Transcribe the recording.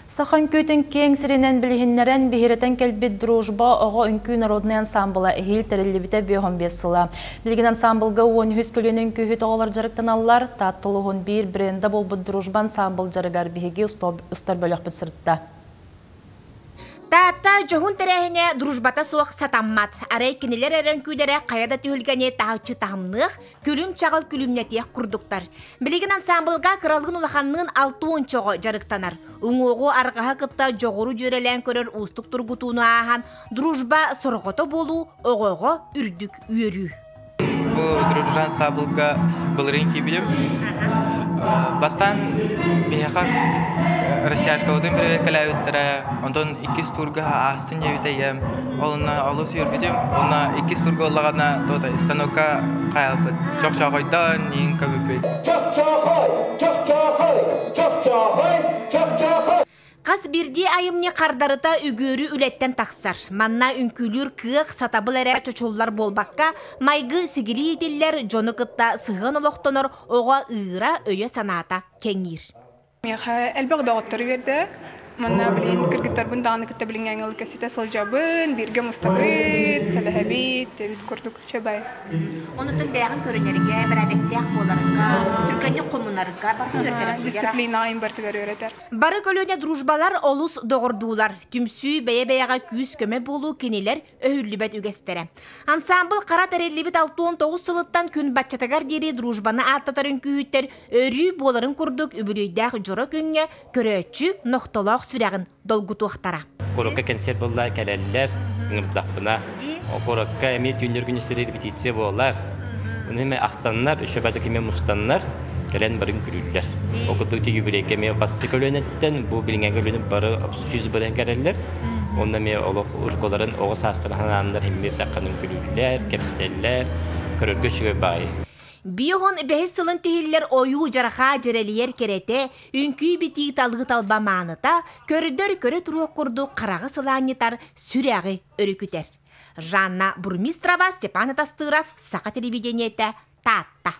Сахан көтін кең сиренен білігіннерен бігіретен келбет дружба оға үнкі народный ансамбыла эхил тәрелебіте 5-15 сыла. Білген ансамбылға 10 көлінің күйіт оғалар жарықтан алылар, таттылығын бір бренді болбыд дружба ансамбыл жарығар бігіге ұстар бөлік бітсіртті. Тата жоғын тәрәхіне дружбата соқ сатаммат. Арай кенелер әрін көйлері қаяда түйілгене тағычы тағымнық, күлім чағыл күлімнетек құрдықтар. Білеген ансамбылға қыралғын ұлақанның 6-10 чоғы жарықтанар. Үңоғы арғаға қытта жоғыру жөрелен көрір ұстық тұрғытуыны аған, дружба сұрғыты болу, оғығы үрдік үйері. Бұл дружба ансамбылға бұлырын кейбілім. Бастан бейіға растяжка одын бір кәләуіттірі, ондан 2 турға астын жевітейім. Олына алу сүйір бітім, оны 2 турға олағана станокқа қайалбыд. Жоқ-жоқ ойдан ең көбіпейд. Қас бірде айымне қардарыта үгөрі үлеттен тақсар. Манна үнкүлір күйік сатабыл әрі чочулар болбаққа, майғы сігілі етелер жоны қытта сығын олықтоныр оға ұйыра өйе саната кеңір. Әлбәқ дағыттары берді. Манна білін кіргіттар бұн дағаны күтті білін әңгіл кәсеті сылжабын, бірге мұстабыд, сәліхәбет, тәбіт көрдік шабай. Онытын бәғын көрінерге, бір әдеттіяқ боларыңға, үркәне қомынарға, дисциплина айын бартығар өретер. Бары көліне дружбалар олус доғырдулар. Түмсүй бәе-бәяға күйіс көме болу кенелер өйірлібет үгестері. Ансамбыл қара тәрелебет 6-19 сылыттан күн батчатагар дері дружбаны аттатарын күйіттер өрі боларын күрдік үбілейдәқ жұры күнге көрөтчі ноқталақ сүрәғін долгутуақтара. Корокка концерт боллар, кәләлілер, ыңырдақпына. Корокка әмет күндер күністері репетиция болар. Үніме ақтанлар, үшөбәді кеме мұстанлар, кәлән барын күрілдер. Оқыдық тегі білек кеме бассы көлөнеттен, бұл білінген көлөніп бары сүз барын кәрелілер. Онда ме олық ұрқоларын оғы састырған андар хеммер таққанын күрілдер, кәпістелілер, көріргі шүгі бай. Биоғын бәхіс сылын тегілер ойу жараға жерелиер керете, үнкүй бітей талғы талба маныта, көрідер көрі тұруық құрду қарағы сыланетар сүрәғі өрікітер. Жанна Бурмистрова, Степан Тастыров, Сақа телевидениеті, Татта.